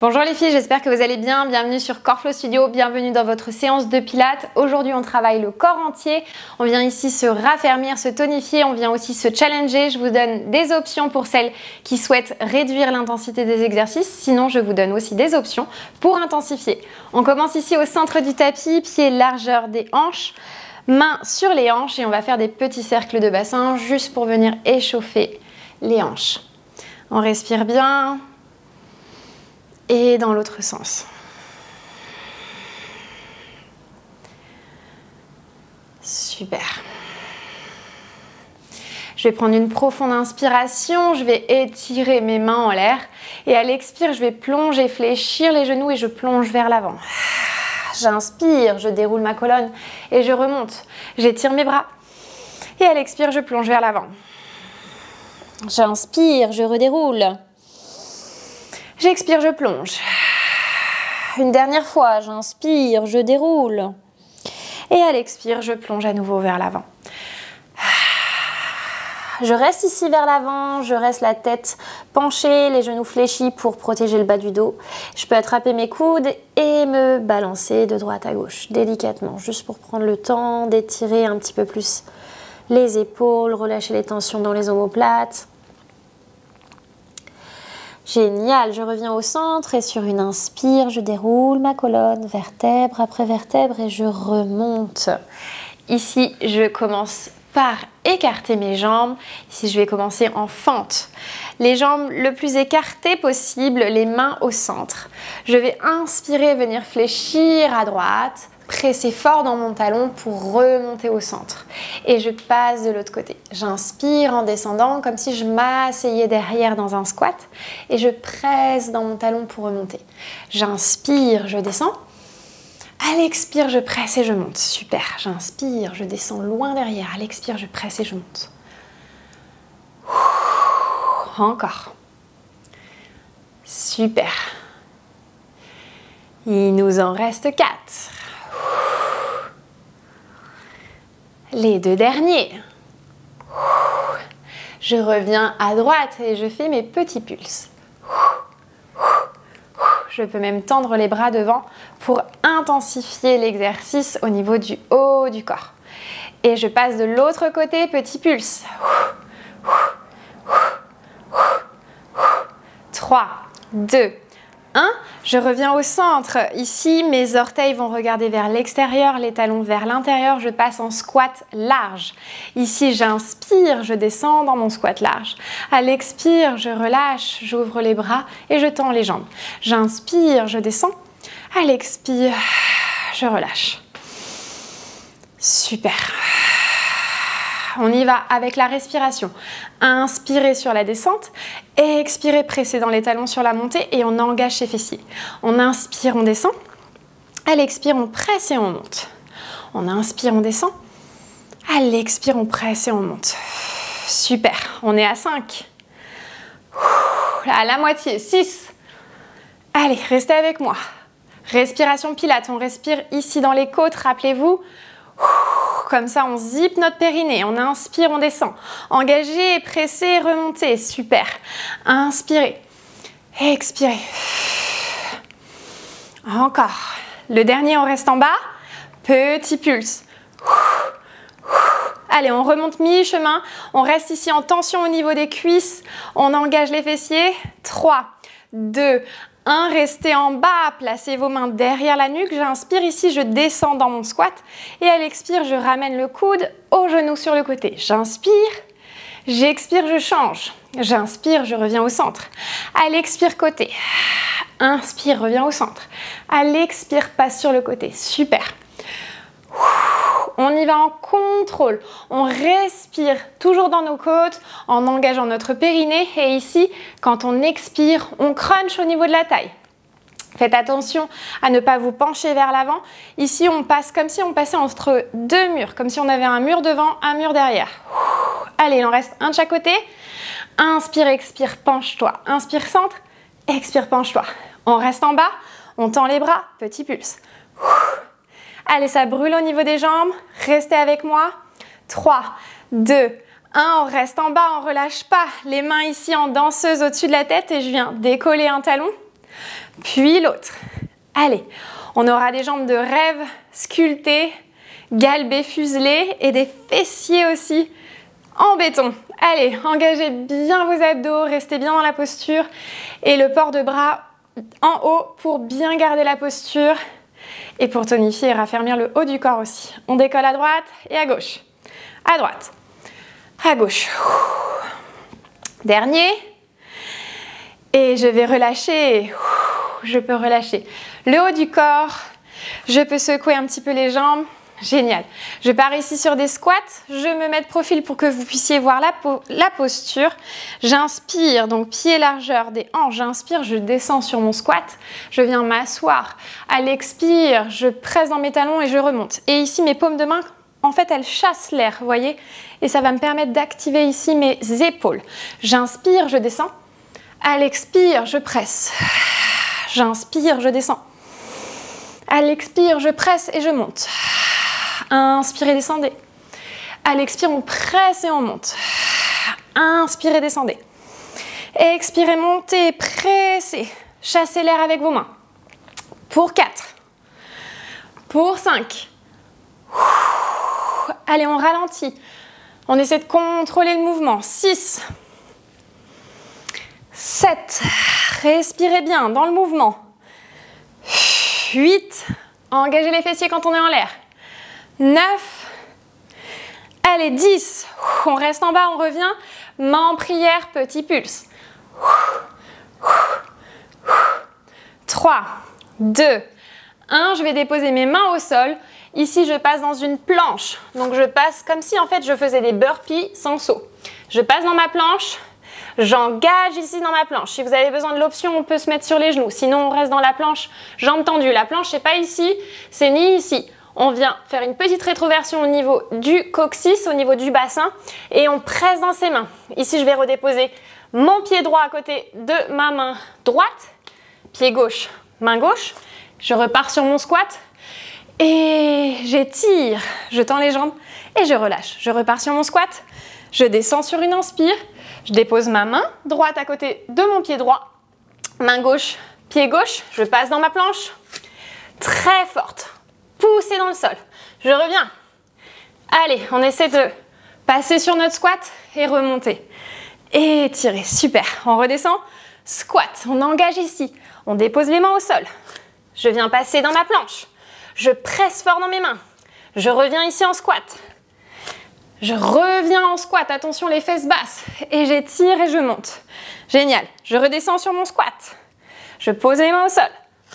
Bonjour les filles, j'espère que vous allez bien. Bienvenue sur Coreflow Studio, bienvenue dans votre séance de pilates. Aujourd'hui, on travaille le corps entier. On vient ici se raffermir, se tonifier. On vient aussi se challenger. Je vous donne des options pour celles qui souhaitent réduire l'intensité des exercices. Sinon, je vous donne aussi des options pour intensifier. On commence ici au centre du tapis, pieds largeur des hanches, mains sur les hanches et on va faire des petits cercles de bassin juste pour venir échauffer les hanches. On respire bien. Et dans l'autre sens. Super. Je vais prendre une profonde inspiration, je vais étirer mes mains en l'air et à l'expire, je vais plonger, fléchir les genoux et je plonge vers l'avant. J'inspire, je déroule ma colonne et je remonte. J'étire mes bras et à l'expire, je plonge vers l'avant. J'inspire, je redéroule. J'expire, je plonge. Une dernière fois, j'inspire, je déroule. Et à l'expire, je plonge à nouveau vers l'avant. Je reste ici vers l'avant, je reste la tête penchée, les genoux fléchis pour protéger le bas du dos. Je peux attraper mes coudes et me balancer de droite à gauche, délicatement, juste pour prendre le temps d'étirer un petit peu plus les épaules, relâcher les tensions dans les omoplates. Génial, je reviens au centre et sur une inspire, je déroule ma colonne, vertèbre après vertèbre et je remonte. Ici, je commence par écarter mes jambes. Ici, je vais commencer en fente. Les jambes le plus écartées possible, les mains au centre. Je vais inspirer, venir fléchir à droite, presser fort dans mon talon pour remonter au centre. Et je passe de l'autre côté. J'inspire en descendant comme si je m'asseyais derrière dans un squat et je presse dans mon talon pour remonter. J'inspire, je descends. À l'expire, je presse et je monte. Super. J'inspire, je descends loin derrière. À l'expire, je presse et je monte. Encore. Super. Il nous en reste 4. Les deux derniers. Je reviens à droite et je fais mes petits pulses. Je peux même tendre les bras devant pour intensifier l'exercice au niveau du haut du corps. Et je passe de l'autre côté, petit pulse. 3, 2, 1. Je reviens au centre. Ici, mes orteils vont regarder vers l'extérieur, les talons vers l'intérieur. Je passe en squat large. Ici, j'inspire, je descends dans mon squat large. À l'expire, je relâche, j'ouvre les bras et je tends les jambes. J'inspire, je descends. À l'expire, je relâche. Super. On y va avec la respiration. Inspirez sur la descente, expirez, pressez dans les talons sur la montée et on engage ses fessiers. On inspire, on descend. À l'expire, on presse et on monte. On inspire, on descend. À l'expire, on presse et on monte. Super. On est à 5. À la moitié. 6. Allez, restez avec moi. Respiration pilates. On respire ici dans les côtes, rappelez-vous. Comme ça, on zippe notre périnée. On inspire, on descend. Engagez, pressez, remontez. Super. Inspirez. Expirez. Encore. Le dernier, on reste en bas. Petit pulse. Allez, on remonte mi-chemin. On reste ici en tension au niveau des cuisses. On engage les fessiers. 3, 2, 1, restez en bas, placez vos mains derrière la nuque. J'inspire ici, je descends dans mon squat. Et à l'expire, je ramène le coude au genou sur le côté. J'inspire, j'expire, je change. J'inspire, je reviens au centre. À l'expire, côté. Inspire, reviens au centre. À l'expire, passe sur le côté. Super. On y va en contrôle. On respire toujours dans nos côtes en engageant notre périnée. Et ici, quand on expire, on crunch au niveau de la taille. Faites attention à ne pas vous pencher vers l'avant. Ici, on passe comme si on passait entre deux murs, comme si on avait un mur devant, un mur derrière. Allez, il en reste un de chaque côté. Inspire, expire, penche-toi. Inspire, centre. Expire, penche-toi. On reste en bas. On tend les bras. Petit pulse. Allez, ça brûle au niveau des jambes. Restez avec moi. 3, 2, 1. On reste en bas, on ne relâche pas. Les mains ici en danseuse au-dessus de la tête et je viens décoller un talon. puis l'autre. Allez, on aura des jambes de rêve sculptées, galbées, fuselées et des fessiers aussi en béton. Allez, engagez bien vos abdos, restez bien dans la posture et le port de bras en haut pour bien garder la posture et pour tonifier et raffermir le haut du corps aussi. On décolle à droite et à gauche. À droite, à gauche. Dernier. Et je vais relâcher. Je peux relâcher le haut du corps. Je peux secouer un petit peu les jambes. Génial. Je pars ici sur des squats. Je me mets de profil pour que vous puissiez voir la posture. J'inspire, donc pied largeur des hanches. J'inspire, je descends sur mon squat. Je viens m'asseoir. À l'expire, je presse dans mes talons et je remonte. Et ici, mes paumes de main, en fait, elles chassent l'air, vous voyez? Et ça va me permettre d'activer ici mes épaules. J'inspire, je descends. À l'expire, je presse. J'inspire, je descends. À l'expire, je presse et je monte. Inspirez, descendez. À l'expire, on presse et on monte. Inspirez, descendez. Expirez, montez, pressez. Chassez l'air avec vos mains. Pour 4. Pour 5. Allez, on ralentit. On essaie de contrôler le mouvement. 6. 7. Respirez bien dans le mouvement. 8. Engagez les fessiers quand on est en l'air. 9. Allez, 10. On reste en bas, on revient. Main en prière, petit pulse. 3, 2, 1. Je vais déposer mes mains au sol. Ici, je passe dans une planche. Donc, je passe comme si, en fait, je faisais des burpees sans saut. Je passe dans ma planche. J'engage ici dans ma planche. Si vous avez besoin de l'option, on peut se mettre sur les genoux. Sinon, on reste dans la planche, jambes tendues. La planche, c'est pas ici, c'est ni ici. On vient faire une petite rétroversion au niveau du coccyx, au niveau du bassin, et on presse dans ses mains. Ici, je vais redéposer mon pied droit à côté de ma main droite, pied gauche, main gauche. Je repars sur mon squat et j'étire, je tends les jambes et je relâche. Je repars sur mon squat, je descends sur une inspire, je dépose ma main droite à côté de mon pied droit, main gauche, pied gauche, je passe dans ma planche, très forte. Poussez dans le sol. Je reviens. Allez, on essaie de passer sur notre squat et remonter. Étirer, super. On redescend. Squat, on engage ici. On dépose les mains au sol. Je viens passer dans ma planche. Je presse fort dans mes mains. Je reviens ici en squat. Je reviens en squat. Attention, les fesses basses. Et j'étire et je monte. Génial. Je redescends sur mon squat. Je pose les mains au sol.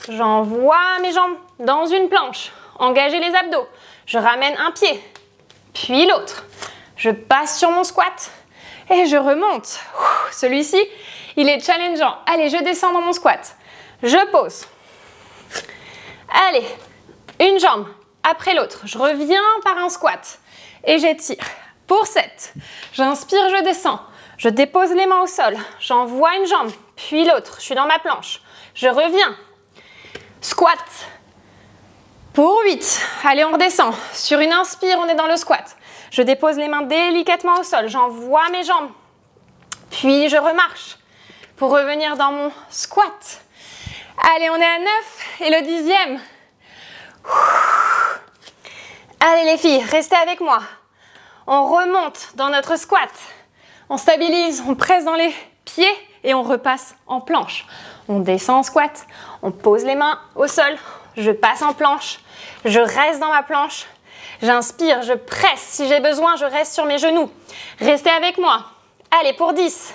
J'envoie mes jambes dans une planche. Engagez les abdos. Je ramène un pied, puis l'autre. Je passe sur mon squat et je remonte. Celui-ci, il est challengeant. Allez, je descends dans mon squat. Je pose. Allez, une jambe après l'autre. Je reviens par un squat et j'étire. Pour 7, j'inspire, je descends. Je dépose les mains au sol. J'envoie une jambe, puis l'autre. Je suis dans ma planche. Je reviens. Squat. Pour 8, allez, on redescend. Sur une inspire, on est dans le squat. Je dépose les mains délicatement au sol. J'envoie mes jambes. Puis je remarche pour revenir dans mon squat. Allez, on est à 9 et le 10e. Allez les filles, restez avec moi. On remonte dans notre squat. On stabilise, on presse dans les pieds et on repasse en planche. On descend en squat, on pose les mains au sol. Je passe en planche, je reste dans ma planche, j'inspire, je presse. Si j'ai besoin, je reste sur mes genoux. Restez avec moi. Allez, pour 10,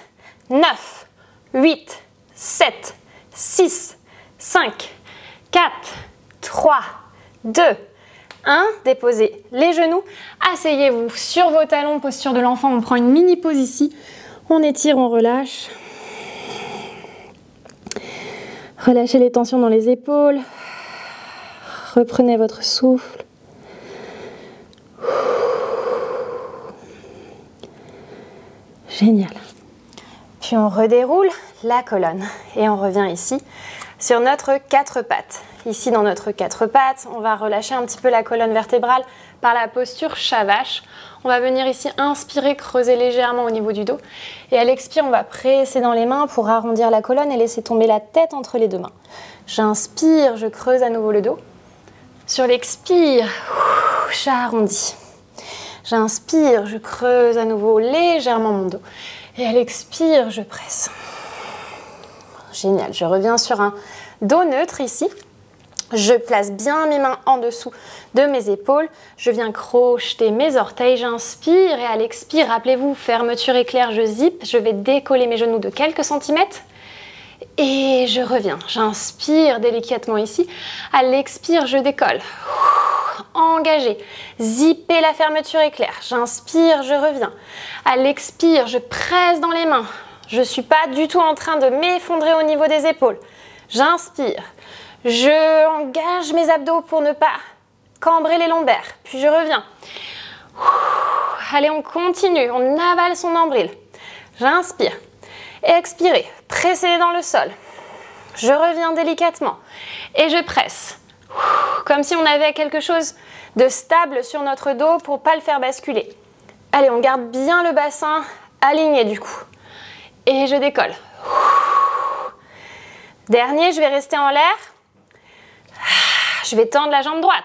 9, 8, 7, 6, 5, 4, 3, 2, 1. Déposez les genoux. Asseyez-vous sur vos talons, posture de l'enfant. On prend une mini pause ici. On étire, on relâche. Relâchez les tensions dans les épaules. Reprenez votre souffle. Génial. Puis on redéroule la colonne et on revient ici sur notre 4 pattes. ici dans notre quatre pattes. On va relâcher un petit peu la colonne vertébrale par la posture chat vache. On va venir ici inspirer, creuser légèrement au niveau du dos. Et à l'expire, on va presser dans les mains pour arrondir la colonne et laisser tomber la tête entre les deux mains. J'inspire, je creuse à nouveau le dos. Sur l'expire, chat arrondi. J'inspire, je creuse à nouveau légèrement mon dos. Et à l'expire, je presse. Génial, je reviens sur un dos neutre ici. Je place bien mes mains en dessous de mes épaules. Je viens crocheter mes orteils. J'inspire et à l'expire, rappelez-vous, fermeture éclair, je zippe. Je vais décoller mes genoux de quelques centimètres. Et je reviens. J'inspire délicatement ici. À l'expire, je décolle. Engagé. Zippez la fermeture éclair. J'inspire, je reviens. À l'expire, je presse dans les mains. Je ne suis pas du tout en train de m'effondrer au niveau des épaules. J'inspire. Je engage mes abdos pour ne pas cambrer les lombaires. Puis je reviens. Allez, on continue. On avale son nombril. J'inspire. Expirez. Pressez dans le sol. Je reviens délicatement. Et je presse. Comme si on avait quelque chose de stable sur notre dos pour ne pas le faire basculer. Allez, on garde bien le bassin aligné du coup. Et je décolle. Dernier, je vais rester en l'air. Je vais tendre la jambe droite.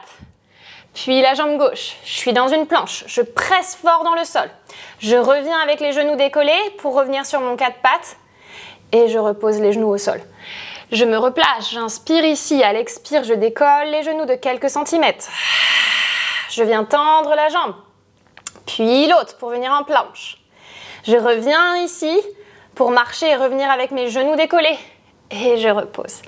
Puis la jambe gauche. Je suis dans une planche. Je presse fort dans le sol. Je reviens avec les genoux décollés pour revenir sur mon quatre pattes. Et je repose les genoux au sol. Je me replace, j'inspire ici, à l'expire, je décolle les genoux de quelques centimètres. Je viens tendre la jambe, puis l'autre pour venir en planche. Je reviens ici pour marcher et revenir avec mes genoux décollés. Et je repose.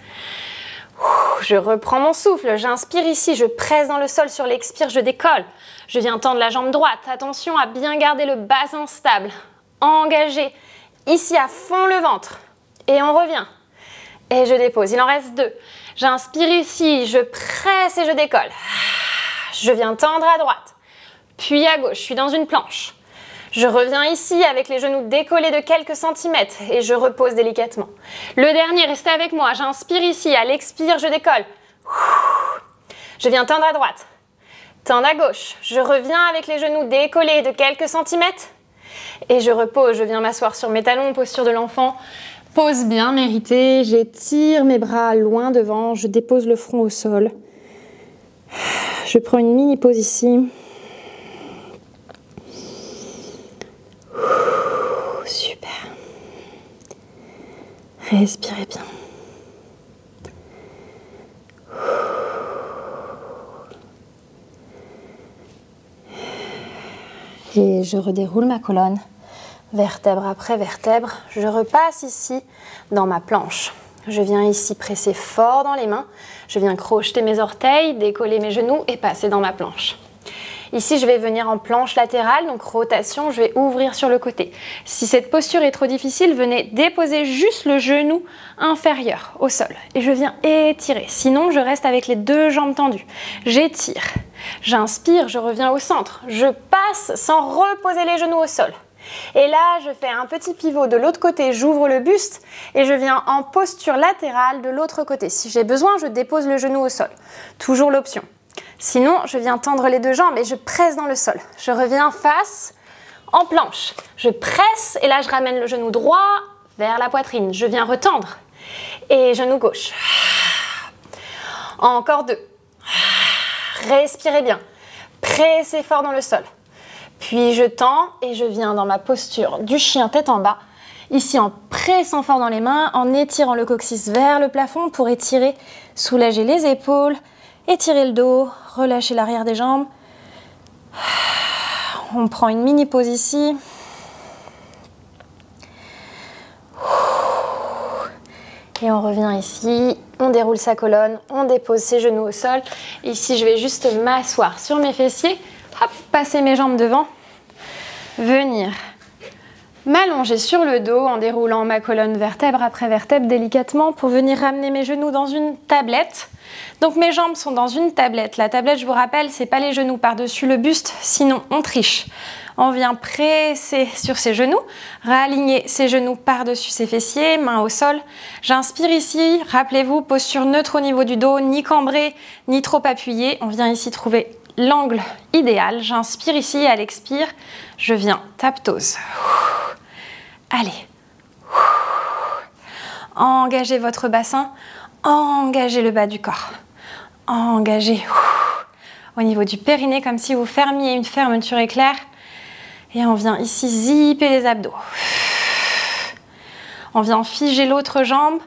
Je reprends mon souffle, j'inspire ici, je presse dans le sol, sur l'expire, je décolle. Je viens tendre la jambe droite, attention à bien garder le bassin stable. Engagé, ici à fond le ventre. Et on revient. Et je dépose, il en reste deux. J'inspire ici, je presse et je décolle. Je viens tendre à droite, puis à gauche, je suis dans une planche. Je reviens ici avec les genoux décollés de quelques centimètres et je repose délicatement. Le dernier, restez avec moi, j'inspire ici, à l'expire, je décolle. Je viens tendre à droite, tendre à gauche. Je reviens avec les genoux décollés de quelques centimètres et je repose, je viens m'asseoir sur mes talons, posture de l'enfant. Pose bien méritée, j'étire mes bras loin devant, je dépose le front au sol. Je prends une mini pause ici. Super. Respirez bien. Et je redéroule ma colonne. Vertèbre après vertèbre, je repasse ici dans ma planche. Je viens ici presser fort dans les mains. Je viens crocheter mes orteils, décoller mes genoux et passer dans ma planche. Ici, je vais venir en planche latérale, donc rotation, je vais ouvrir sur le côté. Si cette posture est trop difficile, venez déposer juste le genou inférieur au sol. Et je viens étirer. Sinon, je reste avec les deux jambes tendues. J'étire. J'inspire, je reviens au centre. Je passe sans reposer les genoux au sol. Et là, je fais un petit pivot de l'autre côté, j'ouvre le buste et je viens en posture latérale de l'autre côté. Si j'ai besoin, je dépose le genou au sol. Toujours l'option. Sinon, je viens tendre les deux jambes et je presse dans le sol. Je reviens face en planche. Je presse et là, je ramène le genou droit vers la poitrine. Je viens retendre. Et genou gauche. Encore deux. Respirez bien. Pressez fort dans le sol. Puis je tends et je viens dans ma posture du chien tête en bas. Ici en pressant fort dans les mains, en étirant le coccyx vers le plafond pour étirer, soulager les épaules, étirer le dos, relâcher l'arrière des jambes. On prend une mini pause ici. Et on revient ici, on déroule sa colonne, on dépose ses genoux au sol. Ici, je vais juste m'asseoir sur mes fessiers. Hop, passer mes jambes devant, venir m'allonger sur le dos en déroulant ma colonne vertèbre après vertèbre délicatement pour venir ramener mes genoux dans une tablette. Donc mes jambes sont dans une tablette. La tablette, je vous rappelle, c'est pas les genoux par-dessus le buste, sinon on triche. On vient presser sur ses genoux, réaligner ses genoux par-dessus ses fessiers, mains au sol. J'inspire ici, rappelez-vous, posture neutre au niveau du dos, ni cambré, ni trop appuyé. On vient ici trouver l'angle idéal. J'inspire ici, à l'expire, je viens tap-toes. Allez. Engagez votre bassin, engagez le bas du corps. Engagez au niveau du périnée, comme si vous fermiez une fermeture éclair. Et on vient ici zipper les abdos. On vient figer l'autre jambe.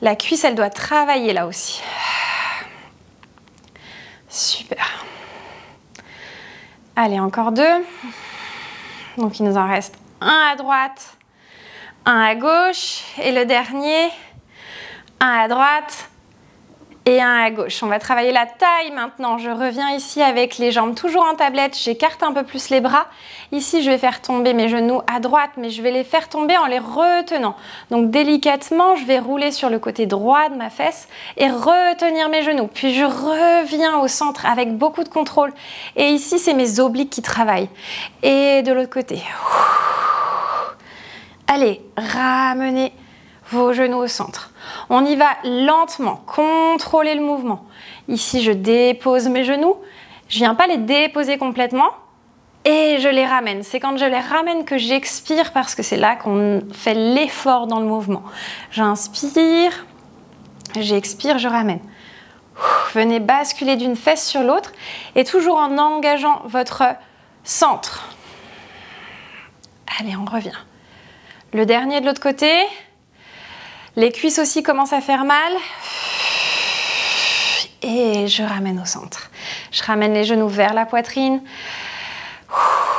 La cuisse, elle doit travailler là aussi. Super. Allez, encore 2. Donc, il nous en reste un à droite, un à gauche. Et le dernier, un à droite et un à gauche. On va travailler la taille maintenant. Je reviens ici avec les jambes toujours en tablette. J'écarte un peu plus les bras. Ici, je vais faire tomber mes genoux à droite, mais je vais les faire tomber en les retenant. Donc, délicatement, je vais rouler sur le côté droit de ma fesse et retenir mes genoux. Puis, je reviens au centre avec beaucoup de contrôle. Et ici, c'est mes obliques qui travaillent. Et de l'autre côté. Allez, ramenez vos genoux au centre. On y va lentement, contrôlez le mouvement. Ici, je dépose mes genoux. Je ne viens pas les déposer complètement et je les ramène. C'est quand je les ramène que j'expire parce que c'est là qu'on fait l'effort dans le mouvement. J'inspire, j'expire, je ramène. Venez basculer d'une fesse sur l'autre et toujours en engageant votre centre. Allez, on revient. Le dernier de l'autre côté. Les cuisses aussi commencent à faire mal. Et je ramène au centre. Je ramène les genoux vers la poitrine.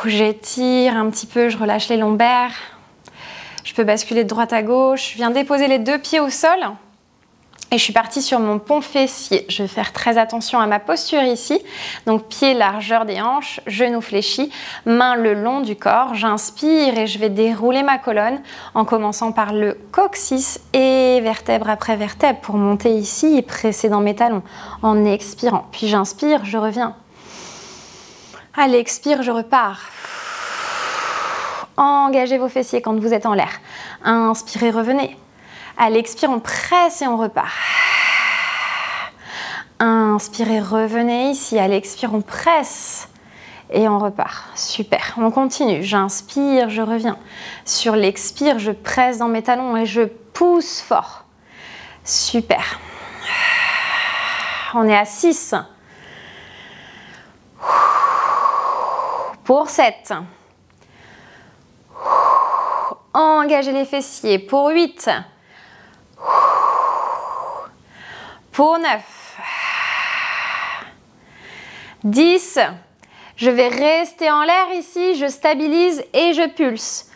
J'étire un petit peu, je relâche les lombaires. Je peux basculer de droite à gauche. Je viens déposer les 2 pieds au sol. Et je suis partie sur mon pont fessier. Je vais faire très attention à ma posture ici. Donc pied largeur des hanches, genoux fléchis, mains le long du corps. J'inspire et je vais dérouler ma colonne en commençant par le coccyx et vertèbre après vertèbre pour monter ici et presser dans mes talons en expirant. Puis j'inspire, je reviens. À l'expire, je repars. Engagez vos fessiers quand vous êtes en l'air. Inspirez, revenez. À l'expire, on presse et on repart. Inspirez, revenez ici. À l'expire, on presse et on repart. Super, on continue. J'inspire, je reviens. Sur l'expire, je presse dans mes talons et je pousse fort. Super. On est à 6. Pour 7. Engagez les fessiers. Pour 8. Pour 9, 10, je vais rester en l'air ici, je stabilise et je pulse.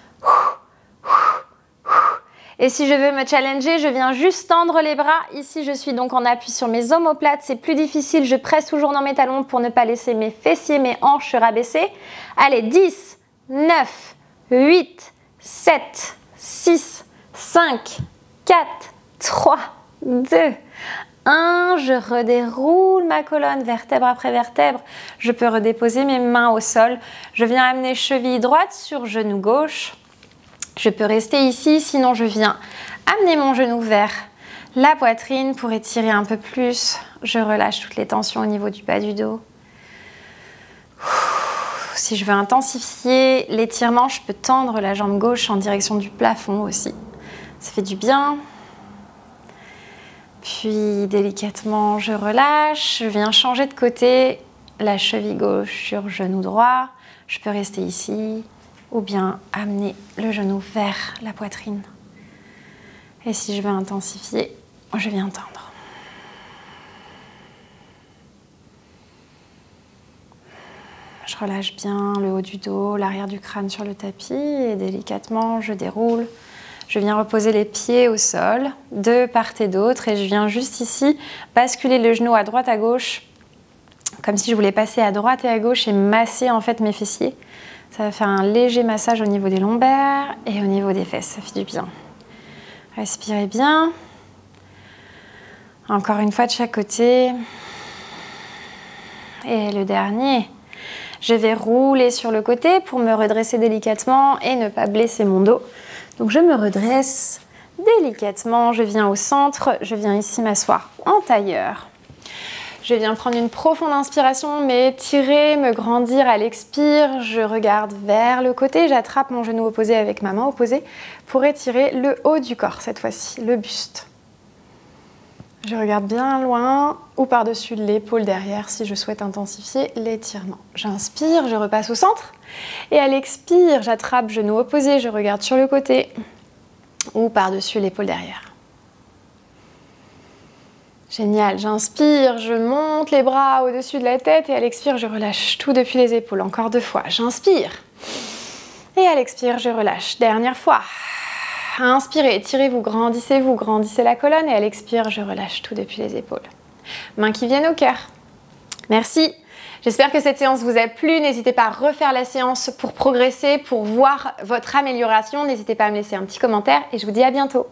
Et si je veux me challenger, je viens juste tendre les bras. Ici, je suis donc en appui sur mes omoplates. C'est plus difficile, je presse toujours dans mes talons pour ne pas laisser mes fessiers, mes hanches se rabaisser. Allez, 10, 9, 8, 7, 6, 5, 4, 3, 2, 1, je redéroule ma colonne vertèbre après vertèbre. Je peux redéposer mes mains au sol. Je viens amener cheville droite sur genou gauche. Je peux rester ici, sinon je viens amener mon genou vers la poitrine pour étirer un peu plus. Je relâche toutes les tensions au niveau du bas du dos. Si je veux intensifier l'étirement, je peux tendre la jambe gauche en direction du plafond aussi. Ça fait du bien. Puis délicatement, je relâche, je viens changer de côté, la cheville gauche sur genou droit. Je peux rester ici ou bien amener le genou vers la poitrine. Et si je veux intensifier, je viens tendre. Je relâche bien le haut du dos, l'arrière du crâne sur le tapis et délicatement, je déroule. Je viens reposer les pieds au sol, de part et d'autre, et je viens juste ici basculer le genou à droite à gauche, comme si je voulais passer à droite et à gauche et masser en fait mes fessiers. Ça va faire un léger massage au niveau des lombaires et au niveau des fesses, ça fait du bien. Respirez bien. Encore une fois de chaque côté. Et le dernier. Je vais rouler sur le côté pour me redresser délicatement et ne pas blesser mon dos. Donc je me redresse délicatement, je viens au centre, je viens ici m'asseoir en tailleur. Je viens prendre une profonde inspiration, m'étirer, me grandir à l'expire. Je regarde vers le côté, j'attrape mon genou opposé avec ma main opposée pour étirer le haut du corps cette fois-ci, le buste. Je regarde bien loin ou par-dessus l'épaule derrière si je souhaite intensifier l'étirement. J'inspire, je repasse au centre et à l'expire, j'attrape genou opposé, je regarde sur le côté ou par-dessus l'épaule derrière. Génial, j'inspire, je monte les bras au-dessus de la tête et à l'expire, je relâche tout depuis les épaules. Encore 2 fois, j'inspire et à l'expire, je relâche. Dernière fois. Inspirez, étirez-vous, grandissez la colonne et à l'expire, je relâche tout depuis les épaules. Mains qui viennent au cœur. Merci. J'espère que cette séance vous a plu. N'hésitez pas à refaire la séance pour progresser, pour voir votre amélioration. N'hésitez pas à me laisser un petit commentaire et je vous dis à bientôt.